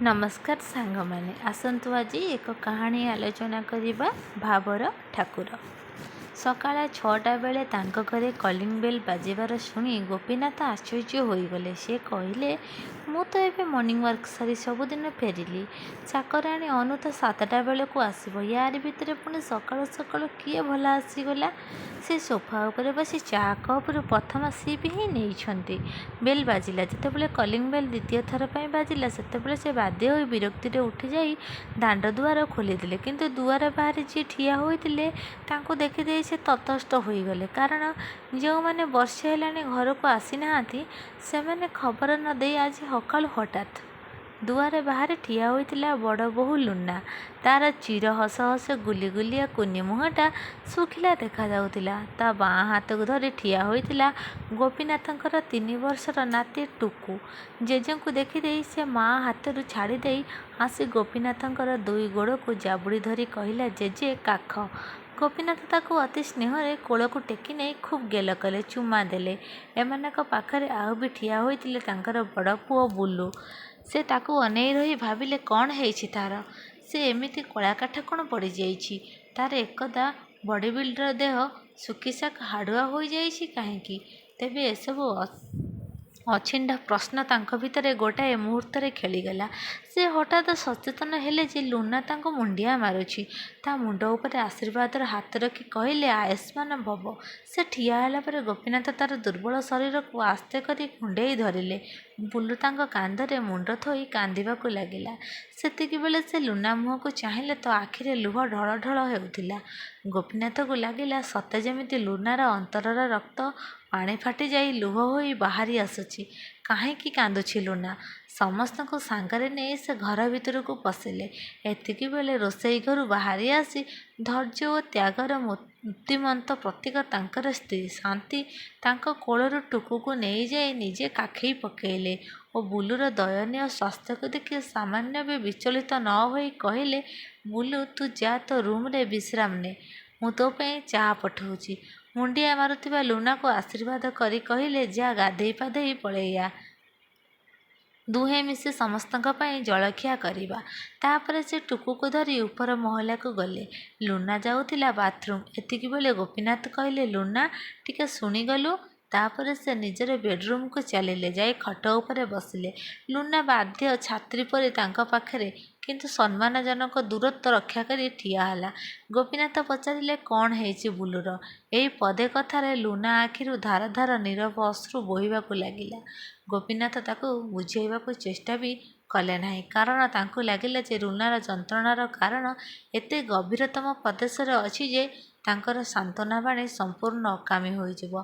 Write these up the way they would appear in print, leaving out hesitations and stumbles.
नमस्कार सांगमाने आसंतु आज एक कहानी आलोचना करिबा भावर ठाकुर। सकाळ 6टा बेले तांक घरे कलिंग बेल बाजिबार शुणी गोपीनाथ आश्चर्य होईगले। से कहले मु तो एबे मॉर्निंग वर्क सारी सबुदिन फेरिली। चाकराणी अनु तो 7टा बेलू आसब। यार भितर पुणी सकाळु सकाळु किए भला आसीगला। से सोफा उपरे बसी चा कपरू प्रथम सिप ही नहीं। बेल बाजिला जितेबाला कलिंग बेल द्वितीय थर पर बाजिला सेतेबाला से बाध्य होई विरक्ति उठी जाई दांड दुआर खोलीदेले। किंतु दुआर बाहर जी ठिया होइतिले तांको देखिदेई से तटस्थ होईगले। कारण जो मैंने वर्षे हेलाणी घर को आसी नाहांती सेमाने खबर न देई आज सकाळु हठात दुआरे बाहर ठिया होइतिला बड़ बोहू लुना। तार चिर हस हस गुलिगुलिया कुनी मुहटा सुखिला देखा जाउतिला। ता बाँ हाथ को धरी ठिया होइतिला गोपीनाथंकर 3 वर्षर नाती टुकु। जेजेंकु देखिदेई से माँ हाथरू छाड़ी देई आसी गोपीनाथंकर 2 गोड़ को जाबुड़ी धरी कहला जेजे काख। गोपीनाथ ताकू अति स्नेहरे कोलकू टेकी नहीं खूब गेल कले चुमा देले। एमानक पाखरे आउ भी ठिया होइतिले तांकर बड़ पुओ बुलू। से ताकू अनेई रही भाविले कौन हेइछि तार। से एमिति कलाकाठ कौन पड़ी जाइछि। तार एकदा बॉडी बिल्डर देह सुखीसाक हाड़ुआ हो जाइछि काहेकि। तेबे एसबू अछिंडा प्रश्न तांक भितरे गोटाए मुहूर्तरे खेलीगला। से हठात सचेतन हेले जे लुना तांको मुंडिया मारुछि। ता मुंड उपरे आशीर्वादर हाथ रखी कहले आयुष्मान भव। से ठिया होला परे गोपीनाथ तार दुर्बल शरीर को आस्ते करी कुंडेई धरिले। बुलू तांको कांधरे मुंड थोई कांदिबाकू लागिला। सेतिकी बेले से लुना मुह को चाहिले तो आखिरे लुह ढळ ढळ हेउथिला। गोपीनाथ को लागिला सते जेमिति लुनार अंतरर रक्त पानी फाटी जाई लुह होई बाहरी आसुछि। काहेकि कांदुछि लुना। समस्त को सांगरे नहीं से घर भितर को पशिले। एतिकी बेले रोसई घरु बाहरी आसी धैर्य और त्यागर मूर्तिमंत प्रतीक तांकर स्त्री शांति तांको कोलरू टुकु को नहीं जाई निजे काखेई पकेइले और बुलूर दयनीय स्वास्थ्य को देखि सामान्य भी विचलित न होई कहले बुलू तू जा तो रूम रे विश्राम ने मु तो पे चाह पठाउछि। मुंडिया मारुथिबा लुना को आशीर्वाद करी कहले जा गाधेई पाधेई पळेया। दुहे मिसे समस्तक पाई जलखिया करिबा। तापरे से टुकु को धरी ऊपर महला को गले। लुना जाउथिला बाथरूम। एतिकी बेले गोपीनाथ कहले लुना टिके शुणी गलु। तापरे से निजर बेडरूम को चलिले जाई खट उपरे बसिले। लुना बाध्य छात्री परी तांका पाखरे किंतु सम्मानजनक दूरत्व रक्षा करी ठिया होला। गोपीनाथ पचारिले कौन हेइछि बुलूर। एई पदे कथारे लुना आखिरु धार धार नीरव अश्रु बोहिबाकू लागिला। गोपीनाथ ताकू बुझाइबाकू चेष्टा भी कले नाही। कारण तांकू लागिला जे लुनार जंत्रणार कारण एते गभीरतम प्रदेशरे अछि जे तांकर सांत्वना बाणी संपूर्ण अकामी होइजिब।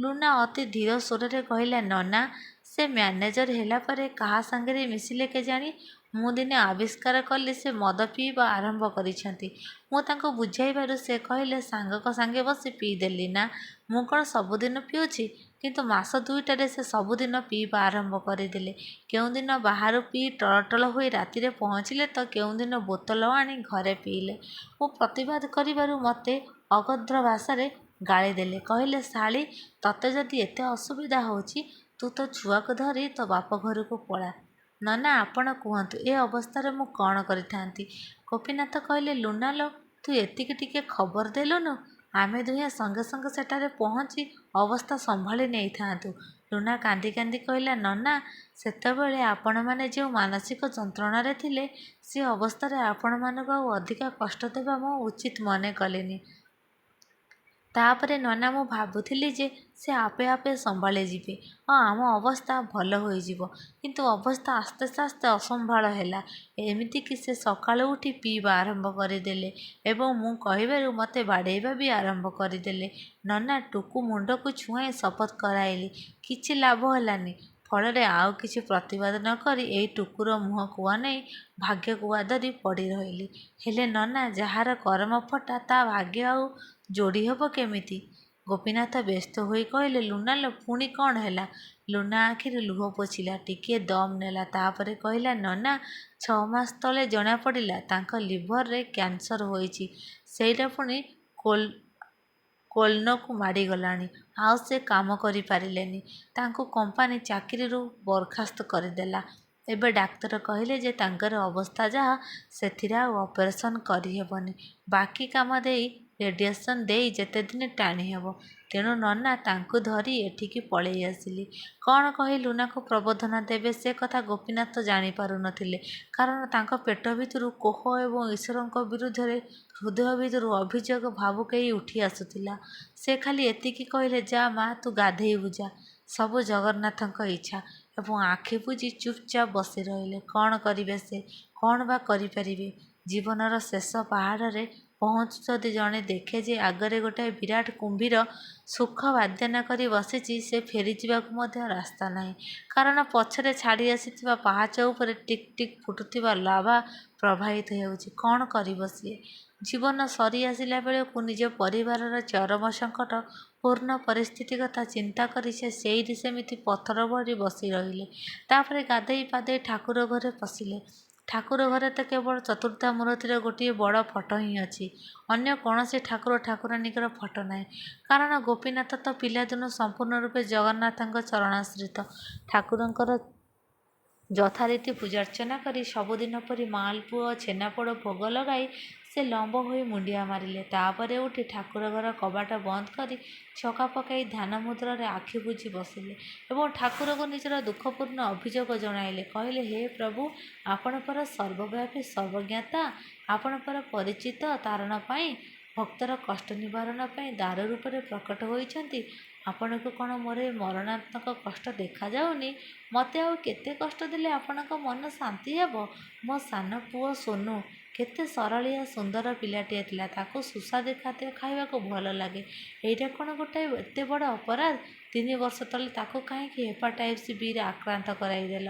लुना अति धीर स्वरे कहला नना से मैनेजर हेला परे कहा संगे मिसिले केजाणी मु दिने आविष्कार कली से मद पीवा आरंभ करिसेंती। मु तांको बुझाइबारु से कहले सांगक संगे बसी पी देली ना मु कौन सबुदिन पिउछि। किंतु मास 2टारे से सबुदिन पीवा आरंभ करदेले। केउं दिन बाहर पी टलटल होई रातिरे पहुँचिले तो केउं दिन बोतल आनी घरे पीले। मु प्रतिवाद करिबारु मते अभद्र भाषारे गाली देले। कहले शाली तते जदि एते असुविधा होछि तू तो छुआ को धरी तो बाप घर को पळा। नना आपण कहतु ए अवस्था मु कौन करिथांती। गोपीनाथ कहले लुना लो तू एतिकी टिके खबर देलुनु आमे दुहे संगे संगे सेठारे पहुँची अवस्था संभाली नहीं थांतु। लुना कांदी कांदी कहला नना सेतेबेले आपण माने जो मानसिक जंत्रणारे थिले से अवस्था आपण मानकु अधिका कष्ट देबा मो उचित मने कलेनी। तापरे नना मु भाबुथिली जे से आपे आपे संभाले जिबे और आम अवस्था भल होई जिवो। किंतु अवस्था आस्ते आस्ते असंभाल हैला। एमिति कि से सकाळु उठी पीवा आरंभ करदेले एवं मु कहिबारु मते बाड़ेबा भी आरंभ करदेले। नना टुकु मुंड को छुआई शपथ कराइली किछि लाभ हेलानी। फलरे आउ किछि प्रतिवाद न करी एई टुकुर मुह कुआ नहीं भाग्य कुआ धरी पड़ी रहिली। हेले नना जहार कर्म फटा ता भाग्य आउ जोड़ी हब केमिति। गोपीनाथ व्यस्त होई कहले लुना लो पुणी कौन हैला। लुना आखिर लुह पोछिला टिके दम नेला तापरे कहला नना 6 मास तले जना पड़िला तांका लिभर रे कैंसर होइछि। सेटा पुणी कोल्न को माड़ी गलानी आउ से काम करि पारिलेनी। तांको कंपनी चाकरी बरखास्त करदेला। ଏବେ ଡାକ୍ତର କହିଲେ ଯେ ତାଙ୍କର ଅବସ୍ଥା ଯାହା, ସେଥିରେ ଆଉ ଅପରେସନ୍ କରିହେବନି। ବାକି କାମ ଦେଇ ରେଡ଼ିଏସନ୍ ଦେଇ ଯେତେଦିନ ଟାଣି ହେବ। ତେଣୁ ନନା ତାଙ୍କୁ ଧରି ଏଠିକି ପଳେଇ ଆସିଲି। କ'ଣ କହି ଲୁନାକୁ ପ୍ରବୋଧନା ଦେବେ ସେ କଥା ଗୋପୀନାଥ ଜାଣିପାରୁନଥିଲେ। କାରଣ ତାଙ୍କ ପେଟ ଭିତରୁ କୋହ ଏବଂ ଈଶ୍ୱରଙ୍କ ବିରୁଦ୍ଧରେ ହୃଦୟ ଭିତରୁ ଅଭିଯୋଗ ଭାବୁକେଇ ଉଠି ଆସୁଥିଲା। ସେ ଖାଲି ଏତିକି କହିଲେ, ଯା ମା, ତୁ ଗାଧେଇବୁ ଯା। ସବୁ ଜଗନ୍ନାଥଙ୍କ ଇଚ୍ଛା। ଏବଂ ଆଖି ବୁଜି ଚୁପଚାପ ବସି ରହିଲେ। କ'ଣ କରିବେ ସେ? କ'ଣ ବା କରିପାରିବେ? ଜୀବନର ଶେଷ ପାହାଡ଼ରେ ପହଞ୍ଚୁ ଯଦି ଜଣେ ଦେଖେ ଯେ ଆଗରେ ଗୋଟାଏ ବିରାଟ କୁମ୍ଭୀର ସୁଖ ବାଦ୍ୟନା କରି ବସିଛି, ସେ ଫେରିଯିବାକୁ ମଧ୍ୟ ରାସ୍ତା ନାହିଁ। କାରଣ ପଛରେ ଛାଡ଼ି ଆସିଥିବା ପାହାଚ ଉପରେ ଟିକ୍ ଟିକ୍ ଫୁଟୁଥିବା ଲାଭା ପ୍ରବାହିତ ହେଉଛି। କ'ଣ କରିବ ସିଏ? ଜୀବନ ସରି ଆସିଲା ବେଳକୁ ନିଜ ପରିବାରର ଚରମ ସଙ୍କଟ ପୂର୍ଣ୍ଣ ପରିସ୍ଥିତି କଥା ଚିନ୍ତା କରି ସେ ସେଇଠି ସେମିତି ପଥର ଭଳି ବସି ରହିଲେ। ତାପରେ ଗାଧେଇ ପାଧେଇ ଠାକୁର ଘରେ ପଶିଲେ। ଠାକୁର ଘରେ ତ କେବଳ ଚତୁର୍ଦ୍ଧାମୂର୍ତ୍ତିର ଗୋଟିଏ ବଡ଼ ଫଟୋ ହିଁ ଅଛି। ଅନ୍ୟ କୌଣସି ଠାକୁର ଠାକୁରାଣୀଙ୍କର ଫଟୋ ନାହିଁ। କାରଣ ଗୋପୀନାଥ ତ ପିଲାଦିନୁ ସମ୍ପୂର୍ଣ୍ଣ ରୂପେ ଜଗନ୍ନାଥଙ୍କ ଚରଣାଶ୍ରିତ। ଠାକୁରଙ୍କର ଯଥାରୀତି ପୂଜାର୍ଚ୍ଚନା କରି ସବୁଦିନ ପରି ମାଲପୁଅ ଓ ଛେନାପୋଡ଼ ଭୋଗ ଲଗାଇ ସେ ଲମ୍ବ ହୋଇ ମୁଣ୍ଡିଆ ମାରିଲେ। ତାପରେ ଉଠି ଠାକୁର ଘର କବାଟ ବନ୍ଦ କରି ଛକା ପକାଇ ଧ୍ୟାନ ମୁଦ୍ରାରେ ଆଖି ବୁଜି ବସିଲେ ଏବଂ ଠାକୁରଙ୍କୁ ନିଜର ଦୁଃଖପୂର୍ଣ୍ଣ ଅଭିଯୋଗ ଜଣାଇଲେ। କହିଲେ, ହେ ପ୍ରଭୁ, ଆପଣ ପରା ସର୍ବବ୍ୟାପୀ ସର୍ବଜ୍ଞାତା। ଆପଣ ପରା ପରିଚିତ ତାରଣ ପାଇଁ, ଭକ୍ତର କଷ୍ଟ ନିବାରଣ ପାଇଁ ଦାରୁ ରୂପରେ ପ୍ରକଟ ହୋଇଛନ୍ତି। ଆପଣଙ୍କୁ କ'ଣ ମୋର ଏ ମରଣାନ୍ତକ କଷ୍ଟ ଦେଖାଯାଉନି? ମୋତେ ଆଉ କେତେ କଷ୍ଟ ଦେଲେ ଆପଣଙ୍କ ମନ ଶାନ୍ତି ହେବ? ମୋ ସାନ ପୁଅ ସୋନୁ କେତେ ସରଳିଆ ସୁନ୍ଦର ପିଲାଟିଏ ଥିଲା। ତାକୁ ସୁସ୍ୱାଦୁ ଖାଦ୍ୟ ଖାଇବାକୁ ଭଲ ଲାଗେ। ଏଇଟା କ'ଣ ଗୋଟାଏ ଏତେ ବଡ଼ ଅପରାଧ? 3 ବର୍ଷ ତଳେ ତାକୁ କାହିଁକି ହେପାଟାଇଟିସ୍ ବିରେ ଆକ୍ରାନ୍ତ କରାଇଦେଲ?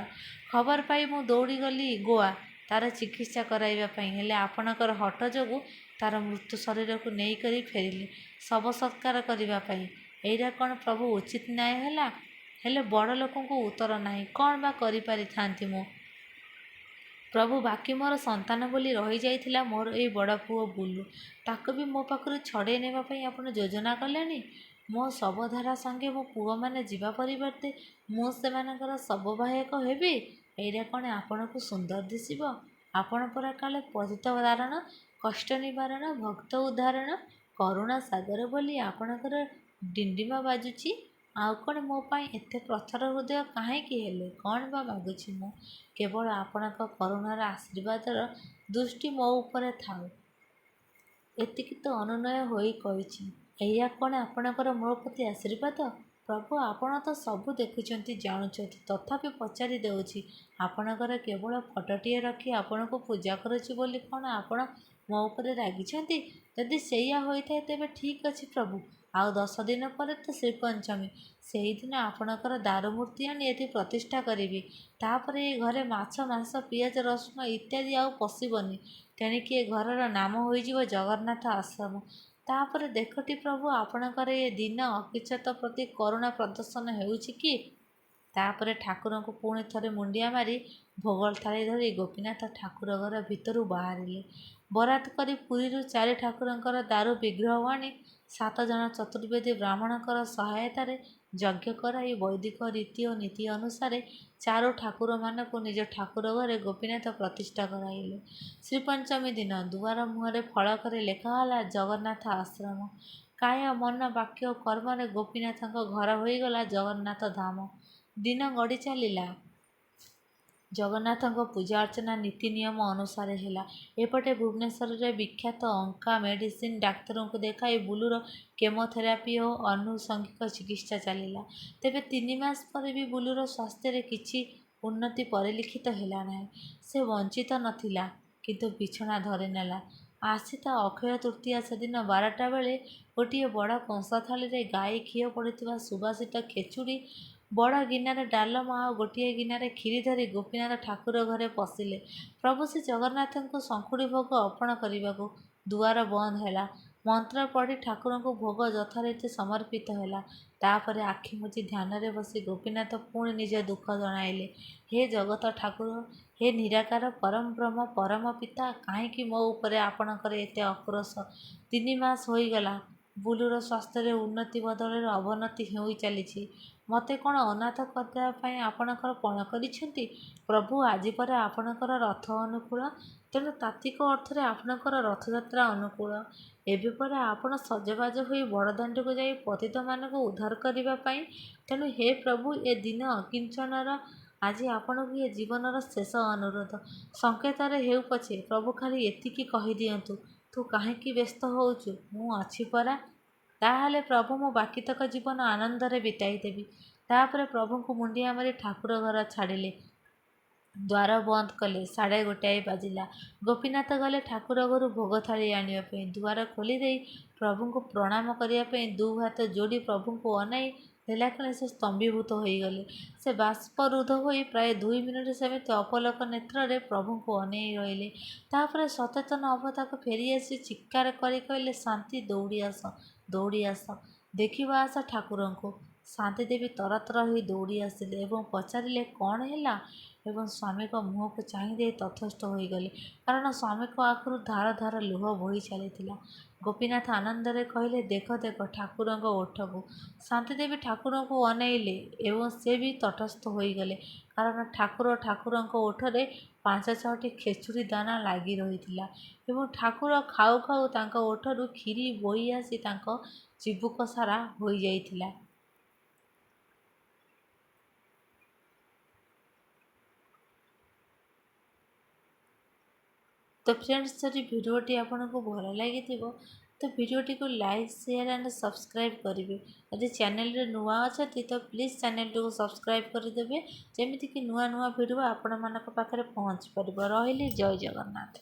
ଖବର ପାଇ ମୁଁ ଦୌଡ଼ିଗଲି ଗୋଆ ତାର ଚିକିତ୍ସା କରାଇବା ପାଇଁ। ହେଲେ ଆପଣଙ୍କର ହଟ ଯୋଗୁଁ ତାର ମୃତ ଶରୀରକୁ ନେଇକରି ଫେରିଲି ଶବ ସତ୍କାର କରିବା ପାଇଁ। ଏଇଟା କ'ଣ ପ୍ରଭୁ ଉଚିତ ନ୍ୟାୟ ହେଲା? ହେଲେ ବଡ଼ ଲୋକଙ୍କୁ ଉତ୍ତର ନାହିଁ। କ'ଣ ବା କରିପାରିଥାନ୍ତି ମୁଁ? ପ୍ରଭୁ, ବାକି ମୋର ସନ୍ତାନ ବୋଲି ରହିଯାଇଥିଲା ମୋର ଏଇ ବଡ଼ ପୁଅ ବୁଲୁ। ତାକୁ ବି ମୋ ପାଖରୁ ଛଡ଼େଇ ନେବା ପାଇଁ ଆପଣ ଯୋଜନା କଲେଣି। ମୋ ଶବଧାରା ସଙ୍ଗେ ମୋ ପୁଅମାନେ ଯିବା ପରିବର୍ତ୍ତେ ମୁଁ ସେମାନଙ୍କର ଶବବାହକ ହେବି। ଏଇଟା କ'ଣ ଆପଣଙ୍କୁ ସୁନ୍ଦର ଦିଶିବ? ଆପଣ ପରା କାଳେ ପତିତ ଧାରଣ, କଷ୍ଟ ନିବାରଣ, ଭକ୍ତ ଉଦ୍ଧାରଣ, କରୁଣା ସାଗର ବୋଲି ଆପଣଙ୍କର ଡିଣ୍ଡିମ ବାଜୁଛି। ଆଉ କ'ଣ ମୋ ପାଇଁ ଏତେ ପ୍ରଥର ହୃଦୟ କାହିଁକି ହେଲେ? କ'ଣ ବା ମାଗୁଛି ମୁଁ? କେବଳ ଆପଣଙ୍କ କରୁଣାର ଆଶୀର୍ବାଦର ଦୃଷ୍ଟି ମୋ ଉପରେ ଥାଉ। ଏତିକି ତ ଅନୁନୟ ହୋଇ କହିଛି। ଏଇଆ କ'ଣ ଆପଣଙ୍କର ମୋ ପ୍ରତି ଆଶୀର୍ବାଦ? ପ୍ରଭୁ, ଆପଣ ତ ସବୁ ଦେଖୁଛନ୍ତି, ଜାଣୁଛନ୍ତି। ତଥାପି ପଚାରି ଦେଉଛି, ଆପଣଙ୍କର କେବଳ ଫଟୋଟିଏ ରଖି ଆପଣଙ୍କୁ ପୂଜା କରୁଛି ବୋଲି କ'ଣ ଆପଣ ମୋ ଉପରେ ରାଗିଛନ୍ତି? ଯଦି ସେଇଆ ହୋଇଥାଏ ତେବେ ଠିକ୍ ଅଛି ପ୍ରଭୁ। ଆଉ 10 ଦିନ ପରେ ତ ଶ୍ରୀପଞ୍ଚମୀ। ସେହିଦିନ ଆପଣଙ୍କର ଦାରୁମୂର୍ତ୍ତି ଆଣି ଏଠି ପ୍ରତିଷ୍ଠା କରିବି। ତାପରେ ଏ ଘରେ ମାଛ, ମାଂସ, ପିଆଜ, ରସୁଣ ଇତ୍ୟାଦି ଆଉ ପଶିବନି। ତେଣିକି ଏ ଘରର ନାମ ହୋଇଯିବ ଜଗନ୍ନାଥ ଆଶ୍ରମ। ତାପରେ ଦେଖଟି ପ୍ରଭୁ, ଆପଣଙ୍କର ଏ ଦୀନ ଅକିଚ୍ଛତ ପ୍ରତି କରୁଣା ପ୍ରଦର୍ଶନ ହେଉଛି କି? ତାପରେ ଠାକୁରଙ୍କୁ ପୁଣି ଥରେ ମୁଣ୍ଡିଆ ମାରି ଭୋଗ ଥାଳି ଧରି ଗୋପୀନାଥ ଠାକୁର ଘର ଭିତରୁ ବାହାରିଲେ। ବରାତ କରି ପୁରୀରୁ 4 ଠାକୁରଙ୍କର ଦାରୁ ବିଗ୍ରହ ଆଣି 7 ଜଣ ଚତୁର୍ବେଦୀ ବ୍ରାହ୍ମଣଙ୍କର ସହାୟତାରେ ଯଜ୍ଞ କରାଇ ବୈଦିକ ରୀତି ଓ ନୀତି ଅନୁସାରେ 4 ଠାକୁରମାନଙ୍କୁ ନିଜ ଠାକୁର ଘରେ ଗୋପୀନାଥ ପ୍ରତିଷ୍ଠା କରାଇଲେ। ଶ୍ରୀପଞ୍ଚମୀ ଦିନ ଦୁଆର ମୁହଁରେ ଫଳକରେ ଲେଖାହେଲା ଜଗନ୍ନାଥ ଆଶ୍ରମ। କାୟ, ମନ, ବାକ୍ୟ ଓ କର୍ମରେ ଗୋପୀନାଥଙ୍କ ଘର ହୋଇଗଲା ଜଗନ୍ନାଥ ଧାମ। ଦିନ ଗଡ଼ି ଚାଲିଲା। ଜଗନ୍ନାଥଙ୍କ ପୂଜା ଅର୍ଚ୍ଚନା ନୀତି ନିୟମ ଅନୁସାରେ ହେଲା। ଏପଟେ ଭୁବନେଶ୍ୱରରେ ବିଖ୍ୟାତ ଅଙ୍କା ମେଡିସିନ ଡାକ୍ତରଙ୍କୁ ଦେଖାଇ ବୁଲୁର କେମୋଥେରାପି ଓ ଆନୁଷଙ୍ଗିକ ଚିକିତ୍ସା ଚାଲିଲା। ତେବେ 3 ମାସ ପରେ ବି ବୁଲୁର ସ୍ୱାସ୍ଥ୍ୟରେ କିଛି ଉନ୍ନତି ପରିଲକ୍ଷିତ ହେଲା ନାହିଁ। ସେ ବଞ୍ଚିତ ନଥିଲା, କିନ୍ତୁ ବିଛଣା ଧରିନେଲା। ଆସିତା ଅକ୍ଷୟ ତୃତୀୟା ସେଦିନ 12ଟା ବେଳେ ଗୋଟିଏ ବଡ଼ କଂସା ଥାଳିରେ ଗାଈ ଘିଅ ପଡ଼ିଥିବା ସୁବାସିତ ଖେଚୁଡ଼ି, ବଡ଼ ଗିନାରେ ଡାଲମା ଆଉ ଗୋଟିଏ ଗିନାରେ କ୍ଷୀରି ଧରି ଗୋପୀନାଥ ଠାକୁର ଘରେ ପଶିଲେ। ପ୍ରଭୁ ଶ୍ରୀ ଜଗନ୍ନାଥଙ୍କୁ ଶଙ୍ଖୁଡ଼ି ଭୋଗ ଅର୍ପଣ କରିବାକୁ। ଦୁଆର ବନ୍ଦ ହେଲା। ମନ୍ତ୍ର ପଢ଼ି ଠାକୁରଙ୍କୁ ଭୋଗ ଯଥାରୀତି ସମର୍ପିତ ହେଲା। ତାପରେ ଆଖି ମୁଜି ଧ୍ୟାନରେ ବସି ଗୋପୀନାଥ ପୁଣି ନିଜ ଦୁଃଖ ଜଣାଇଲେ। ହେ ଜଗତ ଠାକୁର, ହେ ନିରାକାର ପରମ ବ୍ରହ୍ମ, ପରମ ପିତା, କାହିଁକି ମୋ ଉପରେ ଆପଣଙ୍କର ଏତେ ଆକ୍ରୋଶ? 3 ମାସ ହୋଇଗଲା। ବୁଲୁର ସ୍ୱାସ୍ଥ୍ୟରେ ଉନ୍ନତି ବଦଳରେ ଅବନତି ହୋଇ ଚାଲିଛି। ମୋତେ କ'ଣ ଅନାଥ କରିଦେବା ପାଇଁ ଆପଣଙ୍କର ପଣ କରିଛନ୍ତି? ପ୍ରଭୁ, ଆଜି ପରେ ଆପଣଙ୍କର ରଥ ଅନୁକୂଳ, ତେଣୁ ତାତ୍ତ୍ୱିକ ଅର୍ଥରେ ଆପଣଙ୍କର ରଥଯାତ୍ରା ଅନୁକୂଳ। ଏବେ ପରେ ଆପଣ ସଜବାଜ ହୋଇ ବଡ଼ଦାଣ୍ଡକୁ ଯାଇ ପତିତମାନଙ୍କୁ ଉଦ୍ଧାର କରିବା ପାଇଁ। ତେଣୁ ହେ ପ୍ରଭୁ, ଏ ଦିନ ଅକିଞ୍ଚନର ଆଜି ଆପଣଙ୍କୁ ଏ ଜୀବନର ଶେଷ ଅନୁରୋଧ। ସଂକେତରେ ହେଉ ପଛେ ପ୍ରଭୁ ଖାଲି ଏତିକି କହିଦିଅନ୍ତୁ, ତୁ କାହିଁକି ବ୍ୟସ୍ତ ହେଉଛୁ, ମୁଁ ଅଛି ପରା। ତାହେଲେ ପ୍ରଭୁ, ମୁଁ ବାକିତକ ଜୀବନ ଆନନ୍ଦରେ ବିତାଇ ଦେବି। ତାପରେ ପ୍ରଭୁଙ୍କୁ ମୁଣ୍ଡିଆ ମାରି ଠାକୁର ଘର ଛାଡ଼ିଲେ। ଦ୍ୱାର ବନ୍ଦ କଲେ। 1:30 ବାଜିଲା। ଗୋପୀନାଥ ଗଲେ ଠାକୁର ଘରୁ ଭୋଗ ଥାଳି ଆଣିବା ପାଇଁ। ଦୁଆର ଖୋଲିଦେଇ ପ୍ରଭୁଙ୍କୁ ପ୍ରଣାମ କରିବା ପାଇଁ ଦୁଇହାତ ଯୋଡ଼ି ପ୍ରଭୁଙ୍କୁ ଅନାଇ ଦେଲାକ୍ଷଣି ସେ ସ୍ତମ୍ଭୀଭୂତ ହୋଇଗଲେ। ସେ ବାଷ୍ପରୁଦ୍ଧ ହୋଇ ପ୍ରାୟ 2 ମିନିଟ୍ ସେମିତି ଅପଲକ ନେତ୍ରରେ ପ୍ରଭୁଙ୍କୁ ଅନାଇ ରହିଲେ। ତାପରେ ସଚେତନ ଅବସ୍ଥାକୁ ଫେରିଆସି ଚିତ୍କାର କରି କହିଲେ, ଶାନ୍ତି, ଦୌଡ଼ି ଆସ, ଦୌଡ଼ି ଆସ, ଦେଖିବ ଆସ ଠାକୁରଙ୍କୁ। ଶାନ୍ତି ଦେବୀ ତରତର ହୋଇ ଦୌଡ଼ି ଆସିଲେ ଏବଂ ପଚାରିଲେ, କ'ଣ ହେଲା? ଏବଂ ସ୍ୱାମୀଙ୍କ ମୁହଁକୁ ଚାହିଁ ଦେଇ ତଟସ୍ଥ ହୋଇଗଲେ, କାରଣ ସ୍ୱାମୀଙ୍କ ଆଖିରୁ ଧାର ଧାର ଲୁହ ବୋହି ଚାଲିଥିଲା। ଗୋପୀନାଥ ଆନନ୍ଦରେ କହିଲେ, ଦେଖ ଦେଖ ଠାକୁରଙ୍କ ଓଠକୁ। ଶାନ୍ତିଦେବୀ ଠାକୁରଙ୍କୁ ଅନାଇଲେ ଏବଂ ସେ ବି ତଟସ୍ଥ ହୋଇଗଲେ, କାରଣ ଠାକୁରଙ୍କ ଓଠରେ 5-6ଟି ଖେଚୁଡ଼ି ଦାନା ଲାଗି ରହିଥିଲା ଏବଂ ଠାକୁର ଖାଉ ଖାଉ ତାଙ୍କ ଓଠରୁ କ୍ଷୀରି ବୋହି ଆସି ତାଙ୍କ ଚିବୁକ ସାରା ହୋଇଯାଇଥିଲା। ତ ଫ୍ରେଣ୍ଡସ୍, ଯଦି ଭିଡ଼ିଓଟି ଆପଣଙ୍କୁ ଭଲ ଲାଗିଥିବ ତ ଭିଡ଼ିଓଟିକୁ ଲାଇକ୍, ସେୟାର ଆଣ୍ଡ ସବସ୍କ୍ରାଇବ୍ କରିବେ। ଯଦି ଚ୍ୟାନେଲରେ ନୂଆ ଅଛନ୍ତି ତ ପ୍ଲିଜ୍ ଚ୍ୟାନେଲଟିକୁ ସବସ୍କ୍ରାଇବ୍ କରିଦେବେ, ଯେମିତିକି ନୂଆ ନୂଆ ଭିଡ଼ିଓ ଆପଣମାନଙ୍କ ପାଖରେ ପହଞ୍ଚି ପାରିବ। ରହିଲି, ଜୟ ଜଗନ୍ନାଥ।